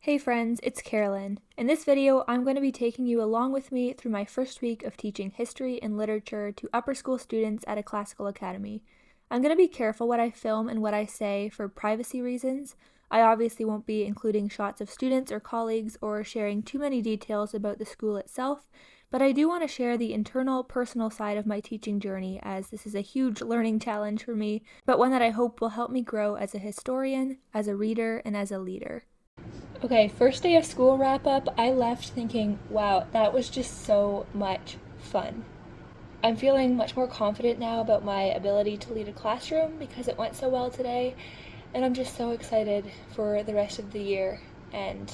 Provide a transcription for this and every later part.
Hey friends, it's Carolyn. In this video, I'm going to be taking you along with me through my first week of teaching history and literature to upper school students at a classical academy. I'm going to be careful what I film and what I say for privacy reasons. I obviously won't be including shots of students or colleagues or sharing too many details about the school itself, but I do want to share the internal, personal side of my teaching journey, as this is a huge learning challenge for me, but one that I hope will help me grow as a historian, as a reader, and as a leader. Okay, first day of school wrap up, I left thinking, wow, that was just so much fun. I'm feeling much more confident now about my ability to lead a classroom because it went so well today, and I'm just so excited for the rest of the year. And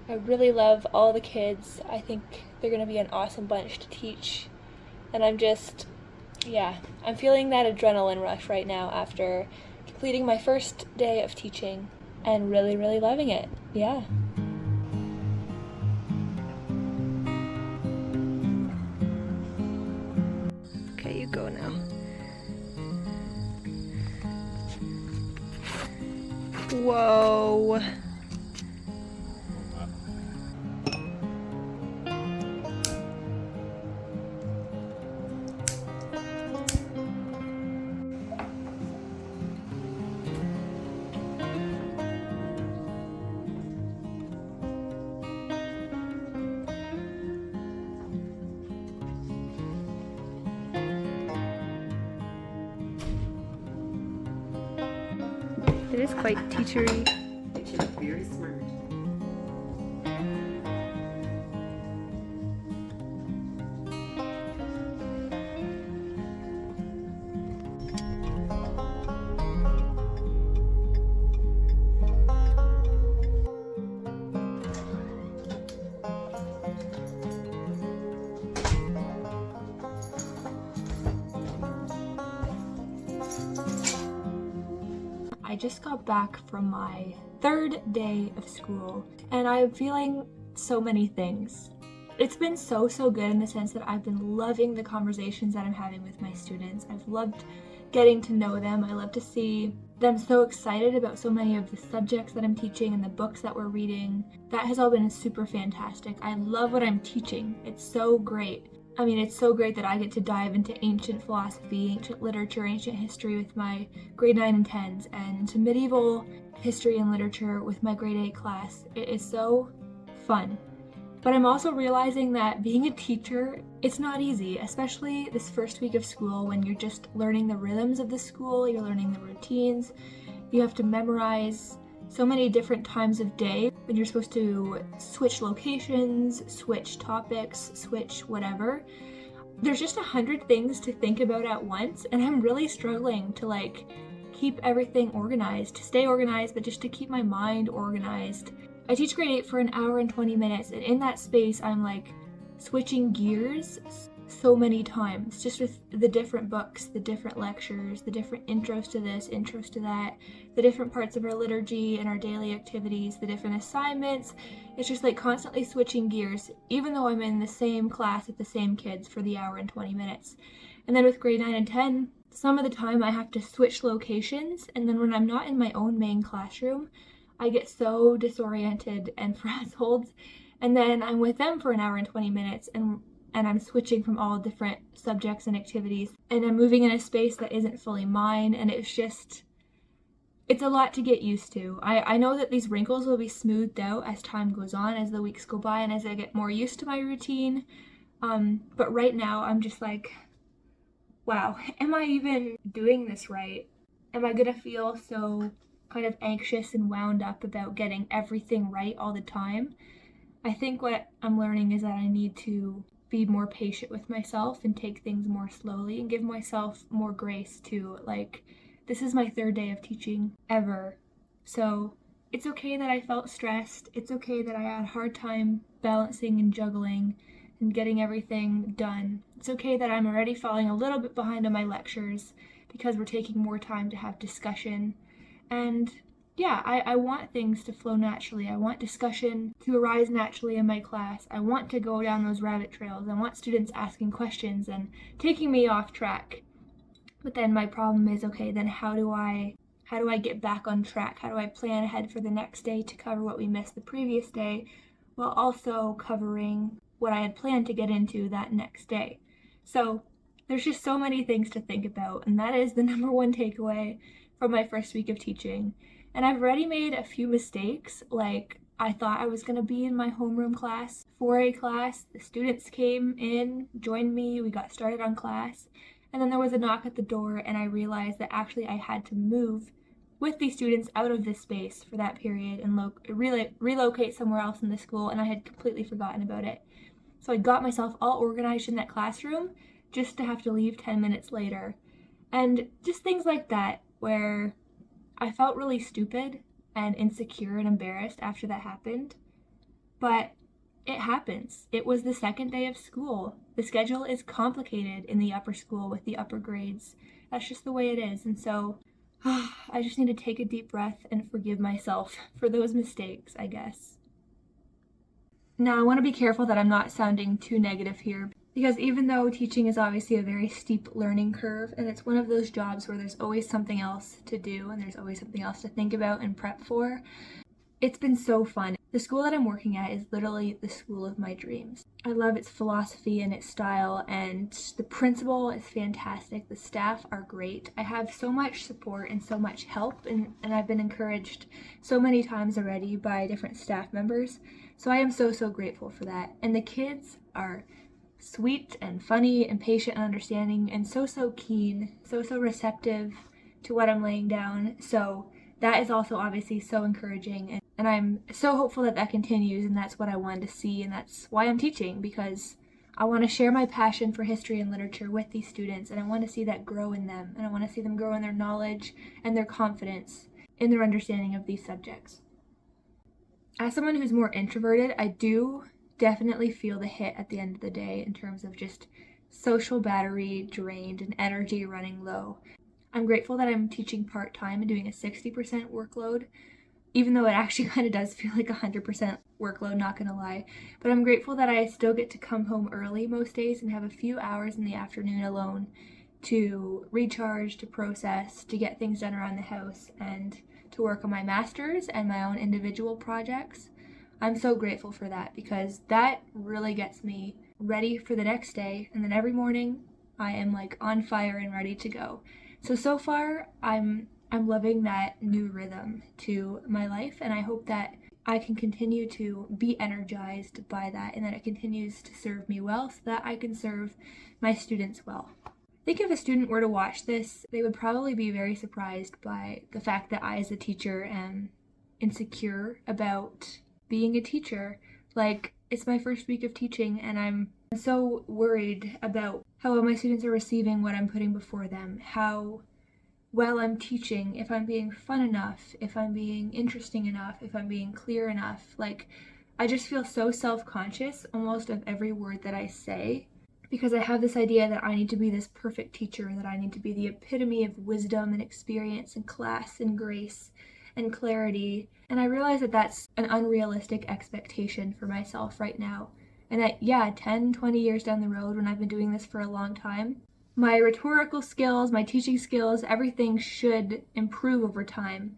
I really love all the kids. I think they're going to be an awesome bunch to teach. And I'm feeling that adrenaline rush right now after completing my first day of teaching and really, really loving it. Yeah. Okay, you go now. Whoa. It is quite teachery. She's very smart. I just got back from my third day of school and I'm feeling so many things. It's been so good in the sense that I've been loving the conversations that I'm having with my students. I've loved getting to know them. I love to see them so excited about so many of the subjects that I'm teaching and the books that we're reading. That has all been super fantastic. I love what I'm teaching. It's so great. I mean, it's so great that I get to dive into ancient philosophy, ancient literature, ancient history with my grade 9 and 10s, and into medieval history and literature with my grade 8 class. It is so fun. But I'm also realizing that being a teacher, it's not easy, especially this first week of school when you're just learning the rhythms of the school, you're learning the routines, you have to memorize so many different times of day when you're supposed to switch locations, switch topics, switch whatever. There's just 100 things to think about at once, and I'm really struggling to keep everything organized, to stay organized, but just to keep my mind organized. I teach grade 8 for an hour and 20 minutes, and in that space I'm switching gears so many times, just with the different books, the different lectures, the different intros to this, intros to that, the different parts of our liturgy and our daily activities, the different assignments. It's just constantly switching gears, even though I'm in the same class with the same kids for the hour and 20 minutes. And then with grade 9 and 10, some of the time I have to switch locations, and then when I'm not in my own main classroom, I get so disoriented and frazzled, and then I'm with them for an hour and 20 minutes, and I'm switching from all different subjects and activities, and I'm moving in a space that isn't fully mine, and it's a lot to get used to. I know that these wrinkles will be smoothed out as time goes on, as the weeks go by, and as I get more used to my routine, but right now I'm just wow, am I even doing this right? Am I gonna feel so kind of anxious and wound up about getting everything right all the time? I think what I'm learning is that I need to be more patient with myself and take things more slowly and give myself more grace to this is my third day of teaching ever. So it's okay that I felt stressed. It's okay that I had a hard time balancing and juggling and getting everything done. It's okay that I'm already falling a little bit behind on my lectures because we're taking more time to have discussion. And yeah, I want things to flow naturally. I want discussion to arise naturally in my class. I want to go down those rabbit trails. I want students asking questions and taking me off track. But then my problem is, okay, then how do I How do I get back on track? How do I plan ahead for the next day to cover what we missed the previous day, while also covering what I had planned to get into that next day? So there's just so many things to think about, and that is the number one takeaway from my first week of teaching. And I've already made a few mistakes, like I thought I was going to be in my homeroom class, 4A class. The students came in, joined me, we got started on class, and then there was a knock at the door, and I realized that actually I had to move with these students out of this space for that period and relocate somewhere else in the school, and I had completely forgotten about it. So I got myself all organized in that classroom just to have to leave 10 minutes later. And just things like that where I felt really stupid and insecure and embarrassed after that happened. But it happens. It was the second day of school. The schedule is complicated in the upper school with the upper grades. That's just the way it is. And so I just need to take a deep breath and forgive myself for those mistakes, I guess. Now, I want to be careful that I'm not sounding too negative here, because even though teaching is obviously a very steep learning curve, and it's one of those jobs where there's always something else to do and there's always something else to think about and prep for, it's been so fun. The school that I'm working at is literally the school of my dreams. I love its philosophy and its style, and the principal is fantastic. The staff are great. I have so much support and so much help, and I've been encouraged so many times already by different staff members. So I am so grateful for that. And the kids are sweet and funny and patient and understanding and so keen, so receptive to what I'm laying down. So that is also obviously so encouraging, and I'm so hopeful that that continues, and that's what I wanted to see, and that's why I'm teaching, because I want to share my passion for history and literature with these students, and I want to see that grow in them, and I want to see them grow in their knowledge and their confidence in their understanding of these subjects. As someone who's more introverted, I do definitely feel the hit at the end of the day in terms of just social battery drained and energy running low. I'm grateful that I'm teaching part-time and doing a 60% workload, even though it actually kind of does feel like 100% workload, not gonna lie. But I'm grateful that I still get to come home early most days and have a few hours in the afternoon alone to recharge, to process, to get things done around the house, and to work on my master's and my own individual projects. I'm so grateful for that, because that really gets me ready for the next day, and then every morning I am like on fire and ready to go. So far I'm loving that new rhythm to my life, and I hope that I can continue to be energized by that, and that it continues to serve me well so that I can serve my students well. I think if a student were to watch this, they would probably be very surprised by the fact that I, as a teacher, am insecure about being a teacher. Like, it's my first week of teaching, and I'm so worried about how well my students are receiving what I'm putting before them, how well I'm teaching, if I'm being fun enough, if I'm being interesting enough, if I'm being clear enough. Like, I just feel so self-conscious almost of every word that I say, because I have this idea that I need to be this perfect teacher, that I need to be the epitome of wisdom and experience and class and grace and clarity. And I realize that that's an unrealistic expectation for myself right now. And that, 10, 20 years down the road, when I've been doing this for a long time, my rhetorical skills, my teaching skills, everything should improve over time.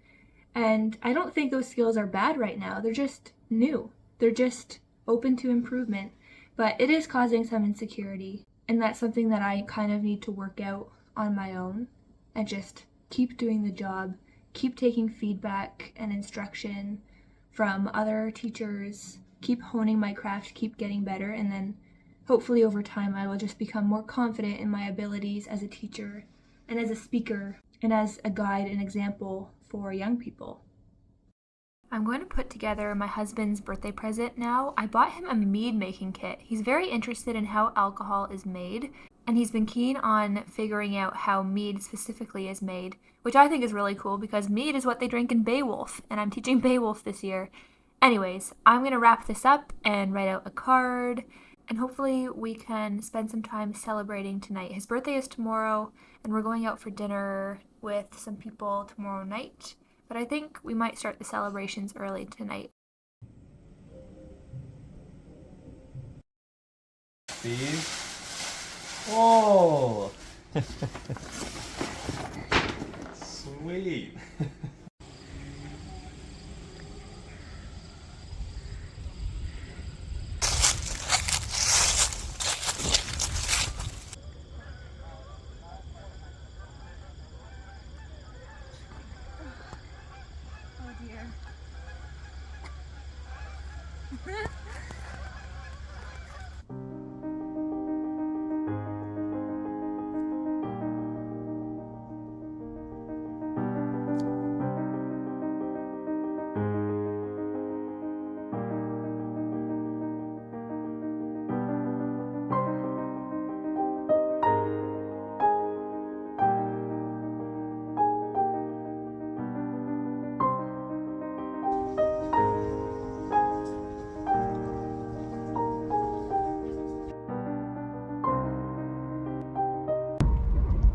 And I don't think those skills are bad right now. They're just new. They're just open to improvement. But it is causing some insecurity. And that's something that I kind of need to work out on my own and just keep doing the job, keep taking feedback and instruction from other teachers, keep honing my craft, keep getting better, and then hopefully over time I will just become more confident in my abilities as a teacher and as a speaker and as a guide and example for young people. I'm going to put together my husband's birthday present now. I bought him a mead-making kit. He's very interested in how alcohol is made, and he's been keen on figuring out how mead specifically is made, which I think is really cool because mead is what they drink in Beowulf, and I'm teaching Beowulf this year. Anyways, I'm going to wrap this up and write out a card, and hopefully we can spend some time celebrating tonight. His birthday is tomorrow, and we're going out for dinner with some people tomorrow night, but I think we might start the celebrations early tonight. Steve? Oh! Sweet. Oh dear.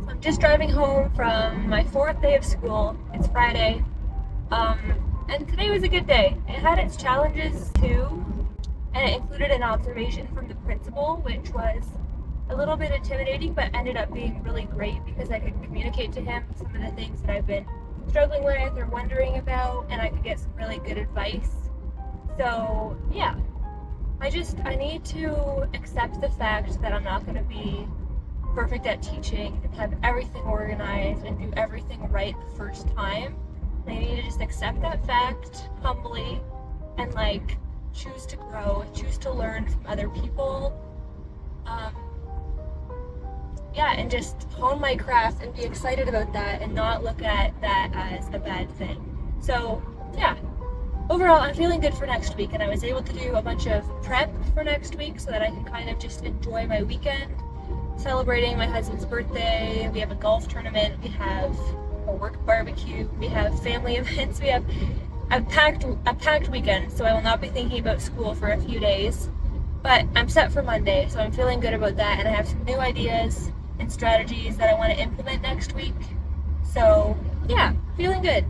I'm just driving home from my 4th day of school. It's Friday. And today was a good day. It had its challenges too, and it included an observation from the principal, which was a little bit intimidating, but ended up being really great because I could communicate to him some of the things that I've been struggling with or wondering about, and I could get some really good advice. So yeah, I need to accept the fact that I'm not going to be perfect at teaching and have everything organized and do everything right the first time. I need to just accept that fact humbly and like choose to grow, choose to learn from other people. Yeah, and just hone my craft and be excited about that and not look at that as a bad thing. So yeah, overall I'm feeling good for next week, and I was able to do a bunch of prep for next week so that I can kind of just enjoy my weekend, celebrating my husband's birthday. We have a golf tournament, we have a work barbecue, we have family events, we have a packed weekend, so I will not be thinking about school for a few days. But I'm set for Monday, so I'm feeling good about that, and I have some new ideas and strategies that I want to implement next week. So yeah, feeling good.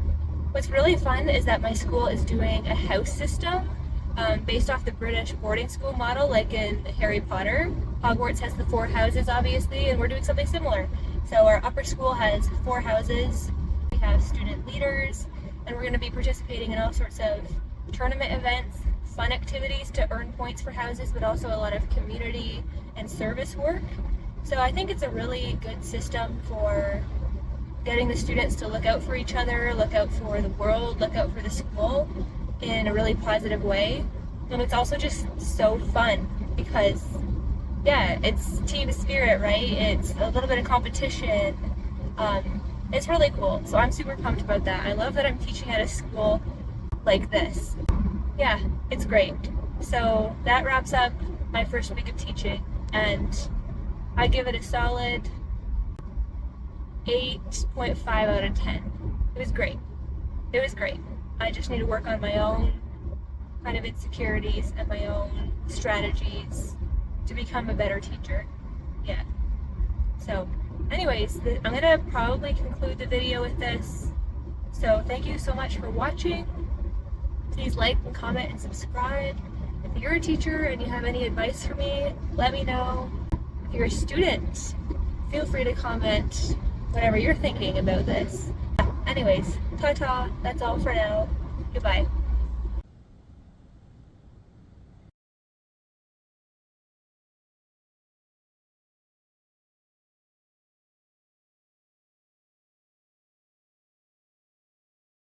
What's really fun is that my school is doing a house system based off the British boarding school model, like in Harry Potter. Hogwarts has the 4 houses, obviously, and we're doing something similar. So our upper school has 4 houses. We have student leaders, and we're going to be participating in all sorts of tournament events, fun activities to earn points for houses, but also a lot of community and service work. So I think it's a really good system for getting the students to look out for each other, look out for the world, look out for the school in a really positive way. And it's also just so fun because, yeah, it's team spirit, right? It's a little bit of competition. It's really cool. So I'm super pumped about that. I love that I'm teaching at a school like this. Yeah, it's great. So that wraps up my first week of teaching, and I give it a solid 8.5 out of 10. It was great. It was great. I just need to work on my own kind of insecurities and my own strategies to become a better teacher. Yeah. So anyways, I'm gonna probably conclude the video with this. So thank you so much for watching. Please like and comment and subscribe. If you're a teacher and you have any advice for me, let me know. If you're a student, feel free to comment whatever you're thinking about this. Anyways, ta-ta, that's all for now. Goodbye.